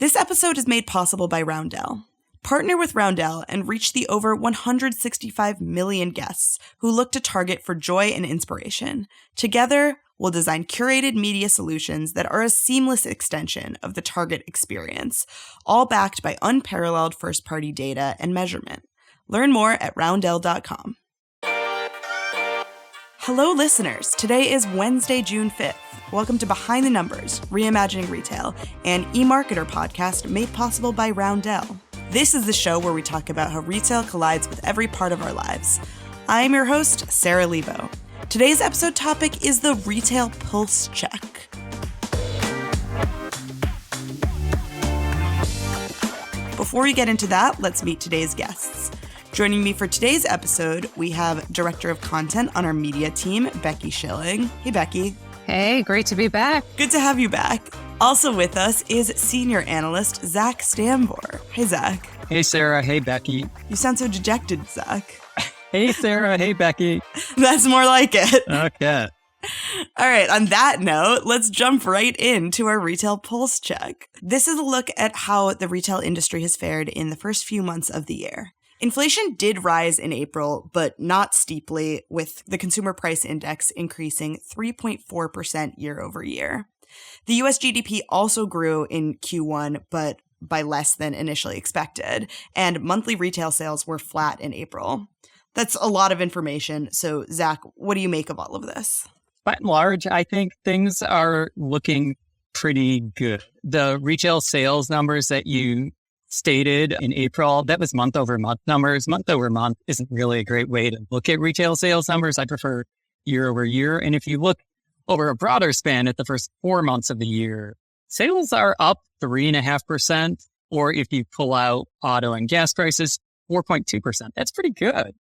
This episode is made possible by Roundel. Partner with Roundel and reach the over 165 million guests who look to Target for joy and inspiration. Together, we'll design curated media solutions that are a seamless extension of the Target experience, all backed by unparalleled first-party data and measurement. Learn more at roundel.com. Hello, listeners. Today is Wednesday, June 5th. Welcome to Behind the Numbers, Reimagining Retail, an eMarketer podcast made possible by Roundel. This is the show where we talk about how retail collides with every part of our lives. I'm your host, Sara Lebow. Today's episode topic is the Retail Pulse Check. Before we get into that, let's meet today's guests. Joining me for today's episode, we have Director of Content on our media team, Becky Schilling. Hey, Becky. Hey, great to be back. Good to have you back. Also with us is Senior Analyst Zak Stambor. Hey, Zak. Hey, Sarah. Hey, Becky. You sound so dejected, Zak. Hey, Sarah. Hey, Becky. That's more like it. Okay. All right, on that note, let's jump right into our Retail Pulse Check. This is a look at how the retail industry has fared in the first few months of the year. Inflation did rise in April, but not steeply, with the Consumer Price Index increasing 3.4% year over year. The U.S. GDP also grew in Q1, but by less than initially expected, and monthly retail sales were flat in April. That's a lot of information. So, Zak, what do you make of all of this? By and large, I think things are looking pretty good. The retail sales numbers that you stated in April, that was month-over-month numbers. Month-over-month isn't really a great way to look at retail sales numbers. I prefer year-over-year. And if you look over a broader span at the first 4 months of the year, sales are up 3.5%. Or if you pull out auto and gas prices, 4.2%. That's pretty good.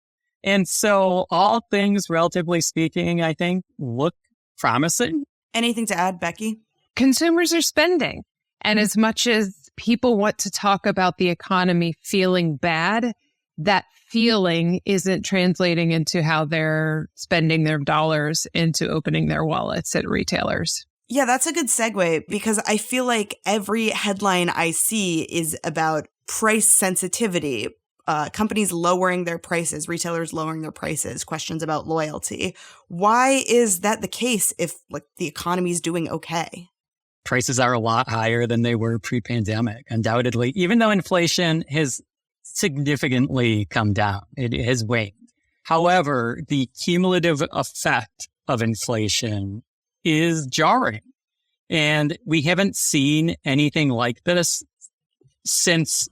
And so all things, relatively speaking, I think look promising. Anything to add, Becky? Consumers are spending. And as much as people want to talk about the economy feeling bad, that feeling isn't translating into how they're spending their dollars into opening their wallets at retailers. Yeah, that's a good segue because I feel like every headline I see is about price sensitivity, companies lowering their prices, retailers lowering their prices, questions about loyalty. Why is that the case if the economy is doing okay? Prices are a lot higher than they were pre-pandemic, undoubtedly, even though inflation has significantly come down. It has waned. However, the cumulative effect of inflation is jarring. And we haven't seen anything like this since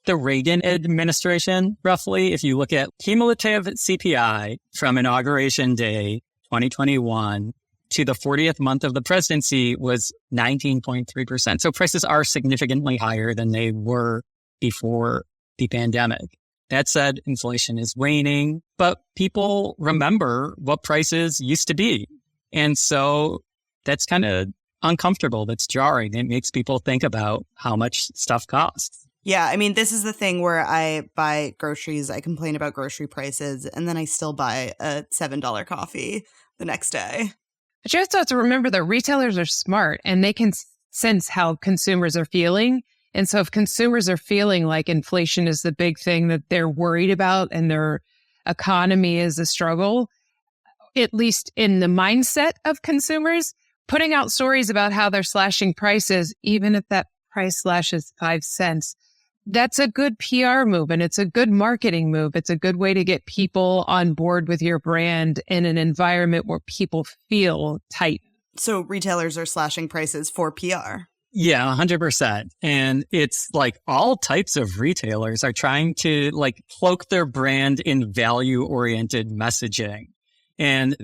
the Reagan administration, roughly. If you look at cumulative CPI from Inauguration Day 2021 to the 40th month of the presidency was 19.3%. So prices are significantly higher than they were before the pandemic. That said, inflation is waning, but people remember what prices used to be. And so that's kind of uncomfortable. That's jarring. It makes people think about how much stuff costs. Yeah, I mean, this is the thing where I buy groceries, I complain about grocery prices, and then I still buy a $7 coffee the next day. But you also have to remember that retailers are smart and they can sense how consumers are feeling. And so if consumers are feeling like inflation is the big thing that they're worried about and their economy is a struggle, at least in the mindset of consumers, putting out stories about how they're slashing prices, even if that price slash is 5 cents, that's a good PR move and it's a good marketing move. It's a good way to get people on board with your brand in an environment where people feel tight. So retailers are slashing prices for PR. Yeah, 100%. And it's like all types of retailers are trying to cloak their brand in value-oriented messaging. And,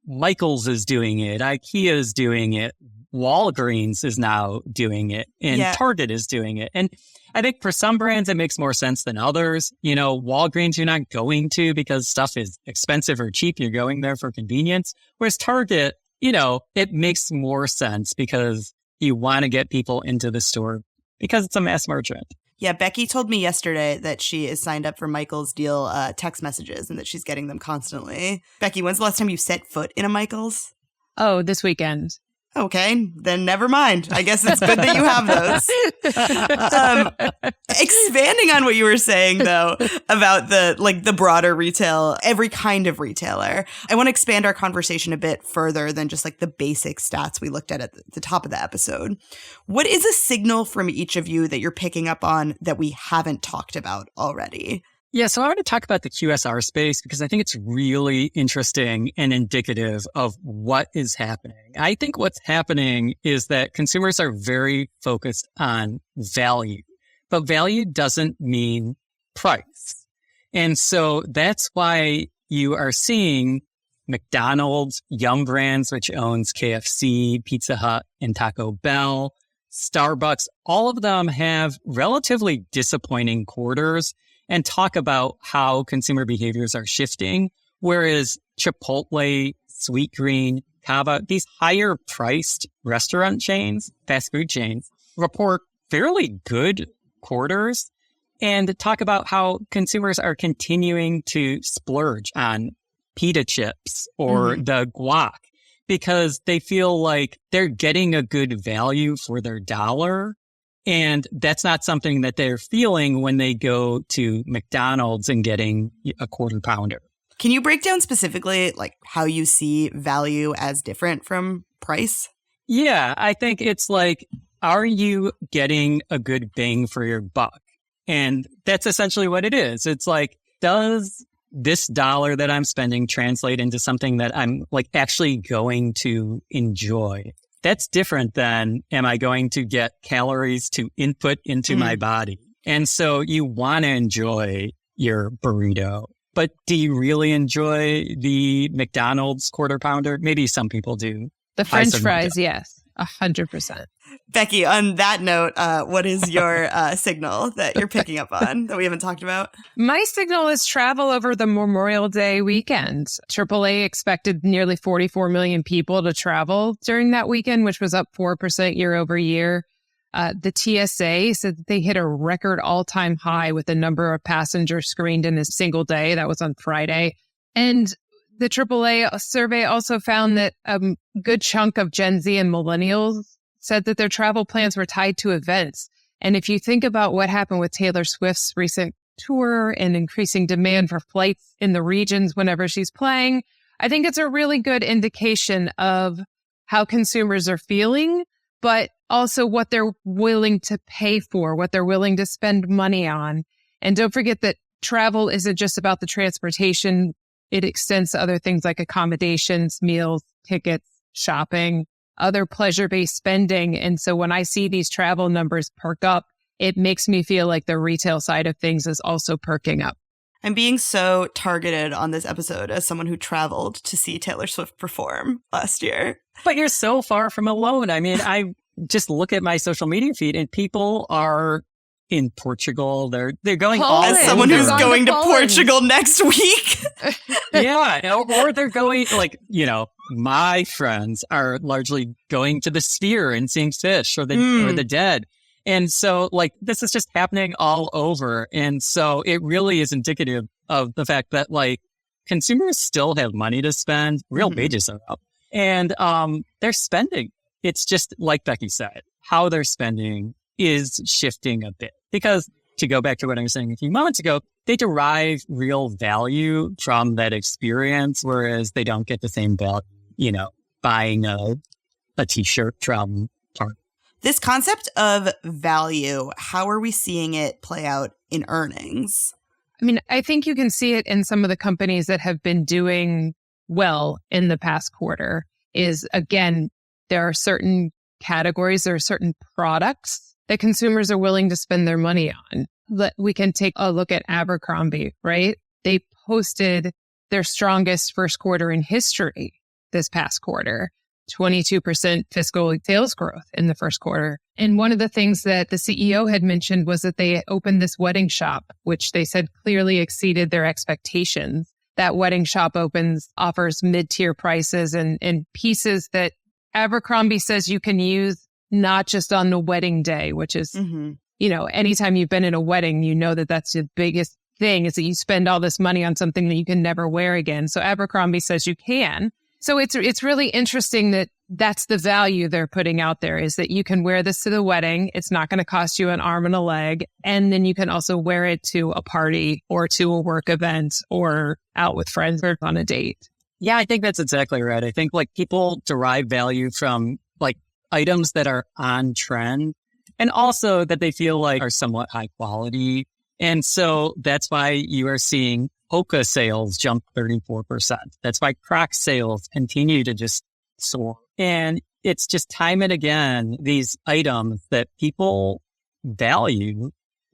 Michael's is doing it. IKEA is doing it. Walgreens is now doing it. And Target is doing it. And I think for some brands, it makes more sense than others. Walgreens, you're not going to because stuff is expensive or cheap. You're going there for convenience. Whereas Target, it makes more sense because you want to get people into the store because it's a mass merchant. Yeah, Becky told me yesterday that she is signed up for Michael's deal text messages and that she's getting them constantly. Becky, when's the last time you set foot in a Michael's? Oh, this weekend. Okay, then never mind. I guess it's good that you have those. Expanding on what you were saying, though, about the broader retail, every kind of retailer, I want to expand our conversation a bit further than just like the basic stats we looked at the top of the episode. What is a signal from each of you that you're picking up on that we haven't talked about already? Yeah, so I want to talk about the QSR space because I think it's really interesting and indicative of what is happening. I think what's happening is that consumers are very focused on value, but value doesn't mean price. And so that's why you are seeing McDonald's, Yum Brands, which owns KFC, Pizza Hut, and Taco Bell, Starbucks, all of them have relatively disappointing quarters and talk about how consumer behaviors are shifting, whereas Chipotle, Sweetgreen, Cava, these higher priced restaurant chains, fast food chains, report fairly good quarters and talk about how consumers are continuing to splurge on pita chips or the guac because they feel like they're getting a good value for their dollar. And that's not something that they're feeling when they go to McDonald's and getting a quarter pounder. Can you break down specifically like how you see value as different from price? Yeah, I think it's like, are you getting a good bang for your buck? And that's essentially what it is. It's like, does this dollar that I'm spending translate into something that I'm like actually going to enjoy? That's different than, am I going to get calories to input into my body? And so you want to enjoy your burrito, but do you really enjoy the McDonald's quarter pounder? Maybe some people do. The French fries, yes, 100%. Becky, on that note, what is your signal that you're picking up on that we haven't talked about? My signal is travel over the Memorial Day weekend. AAA expected nearly 44 million people to travel during that weekend, which was up 4% year over year. The TSA said that they hit a record all-time high with the number of passengers screened in a single day. That was on Friday. And the AAA survey also found that a good chunk of Gen Z and millennials said that their travel plans were tied to events. And if you think about what happened with Taylor Swift's recent tour and increasing demand for flights in the regions whenever she's playing, I think it's a really good indication of how consumers are feeling, but also what they're willing to pay for, what they're willing to spend money on. And don't forget that travel isn't just about the transportation. It extends to other things like accommodations, meals, tickets, shopping, other pleasure-based spending. And so when I see these travel numbers perk up, it makes me feel like the retail side of things is also perking up. I'm being so targeted on this episode as someone who traveled to see Taylor Swift perform last year. But you're so far from alone. I mean, I just look at my social media feed and people are in Portugal. They're going all as someone who's going to Portugal next week. Yeah. Or they're going like, my friends are largely going to the Sphere and seeing Fish or the Dead. And so like this is just happening all over. And so it really is indicative of the fact that like consumers still have money to spend. Real wages are up and they're spending. It's just like Becky said, how they're spending is shifting a bit because to go back to what I was saying a few moments ago, they derive real value from that experience, whereas they don't get the same value, buying a t-shirt from Target. This concept of value, how are we seeing it play out in earnings? I mean, I think you can see it in some of the companies that have been doing well in the past quarter is, again, there are certain categories, there are certain products that consumers are willing to spend their money on. We can take a look at Abercrombie, right? They posted their strongest first quarter in history this past quarter, 22% fiscal sales growth in the first quarter. And one of the things that the CEO had mentioned was that they opened this wedding shop, which they said clearly exceeded their expectations. That wedding shop offers mid-tier prices and pieces that Abercrombie says you can use not just on the wedding day, which is, anytime you've been in a wedding, that that's the biggest thing is that you spend all this money on something that you can never wear again. So Abercrombie says you can. So it's really interesting that that's the value they're putting out there, is that you can wear this to the wedding. It's not going to cost you an arm and a leg. And then you can also wear it to a party or to a work event or out with friends or on a date. Yeah, I think that's exactly right. I think like people derive value from like items that are on trend and also that they feel like are somewhat high quality. And so that's why you are seeing Hoka sales jump 34%. That's why Crocs sales continue to just soar. And it's just time and again, these items that people value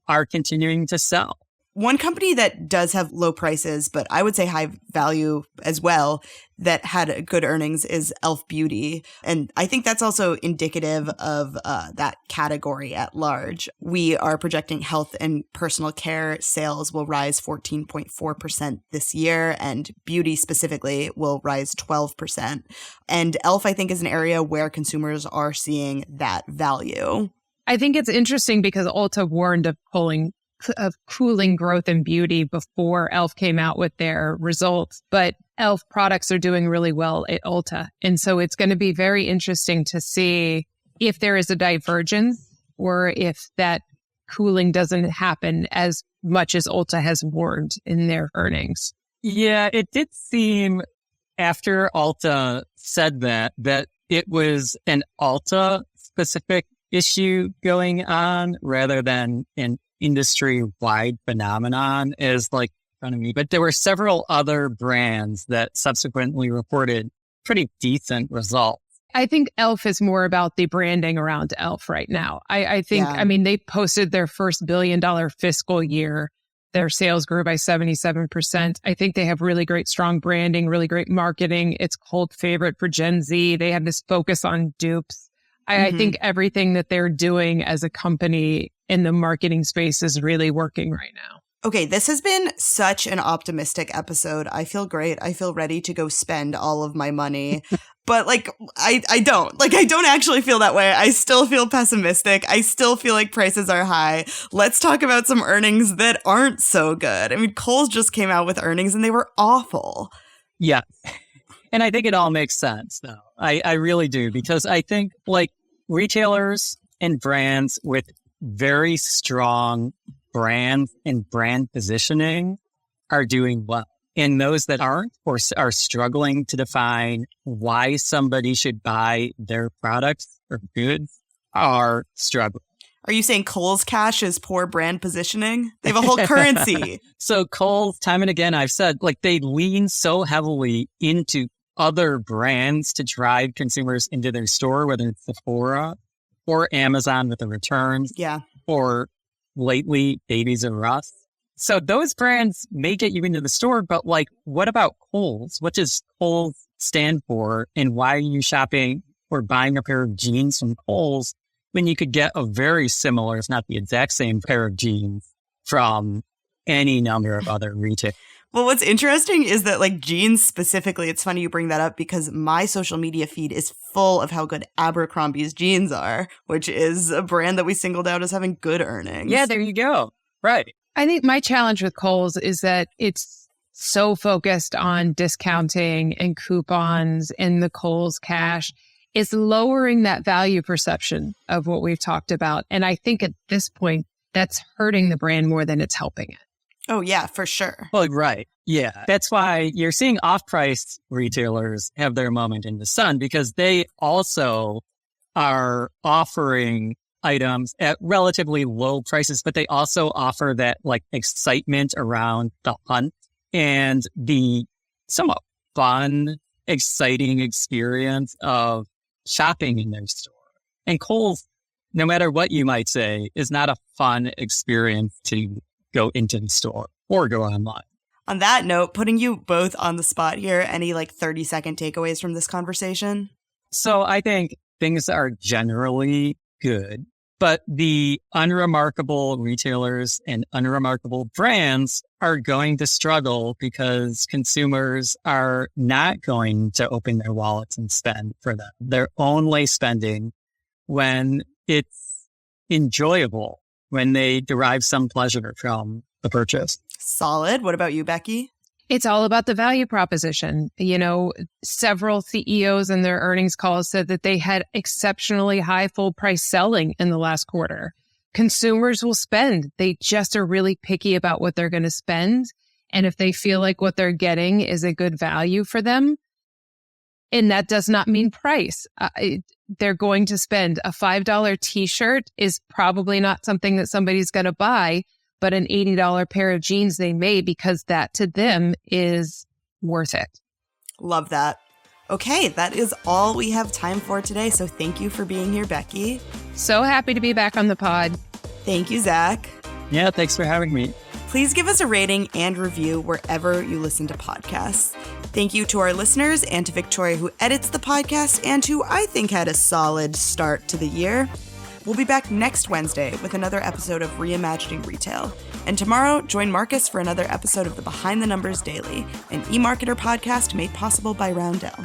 are continuing to sell. One company that does have low prices, but I would say high value as well, that had good earnings is e.l.f. Beauty. And I think that's also indicative of that category at large. We are projecting health and personal care sales will rise 14.4% this year, and beauty specifically will rise 12%. And e.l.f., I think, is an area where consumers are seeing that value. I think it's interesting because Ulta warned of cooling growth in beauty before e.l.f. came out with their results. But e.l.f. products are doing really well at Ulta. And so it's going to be very interesting to see if there is a divergence or if that cooling doesn't happen as much as Ulta has warned in their earnings. Yeah, it did seem after Ulta said that it was an Ulta specific issue going on rather than an industry-wide phenomenon is like in front of me. But there were several other brands that subsequently reported pretty decent results. I think e.l.f. is more about the branding around e.l.f. right now. I think, I mean, they posted their first $1 billion fiscal year. Their sales grew by 77%. I think they have really great, strong branding, really great marketing. It's cult favorite for Gen Z. They have this focus on dupes. I think everything that they're doing as a company in the marketing space is really working right now. Okay, this has been such an optimistic episode. I feel great. I feel ready to go spend all of my money. But like, I don't. Like, I don't actually feel that way. I still feel pessimistic. I still feel like prices are high. Let's talk about some earnings that aren't so good. I mean, Kohl's just came out with earnings and they were awful. Yeah. And I think it all makes sense, though. I really do, because I think like retailers and brands with very strong brands and brand positioning are doing well. And those that aren't or are struggling to define why somebody should buy their products or goods are struggling. Are you saying Kohl's cash is poor brand positioning? They have a whole currency. So Kohl's, time and again, I've said, like they lean so heavily into other brands to drive consumers into their store, whether it's Sephora or Amazon with the returns. Yeah. Or lately, Babies R Us. So those brands may get you into the store, but like, what about Kohl's? What does Kohl's stand for? And why are you shopping or buying a pair of jeans from Kohl's when you could get a very similar, if not the exact same pair of jeans from any number of other retailers? Well, what's interesting is that like jeans specifically, it's funny you bring that up because my social media feed is full of how good Abercrombie's jeans are, which is a brand that we singled out as having good earnings. Yeah, there you go. Right. I think my challenge with Kohl's is that it's so focused on discounting and coupons and the Kohl's cash. It's lowering that value perception of what we've talked about. And I think at this point, that's hurting the brand more than it's helping it. Oh, yeah, for sure. Well, right. Yeah. That's why you're seeing off-price retailers have their moment in the sun, because they also are offering items at relatively low prices, but they also offer that like excitement around the hunt and the somewhat fun, exciting experience of shopping in their store. And Kohl's, no matter what you might say, is not a fun experience to go into the store or go online. On that note, putting you both on the spot here, any like 30-second takeaways from this conversation? So I think things are generally good, but the unremarkable retailers and unremarkable brands are going to struggle because consumers are not going to open their wallets and spend for them. They're only spending when it's enjoyable, when they derive some pleasure from the purchase. Solid. What about you, Becky? It's all about the value proposition. You know, several CEOs in their earnings calls said that they had exceptionally high full price selling in the last quarter. Consumers will spend. They just are really picky about what they're going to spend. And if they feel like what they're getting is a good value for them, and that does not mean price, they're going to spend. A $5 t-shirt is probably not something that somebody's going to buy, but an $80 pair of jeans they may, because that to them is worth it. Love that. Okay, that is all we have time for today. So thank you for being here, Becky. So happy to be back on the pod. Thank you, Zach. Yeah, thanks for having me. Please give us a rating and review wherever you listen to podcasts. Thank you to our listeners and to Victoria, who edits the podcast and who I think had a solid start to the year. We'll be back next Wednesday with another episode of Reimagining Retail. And tomorrow, join Marcus for another episode of the Behind the Numbers Daily, an eMarketer podcast made possible by Roundel.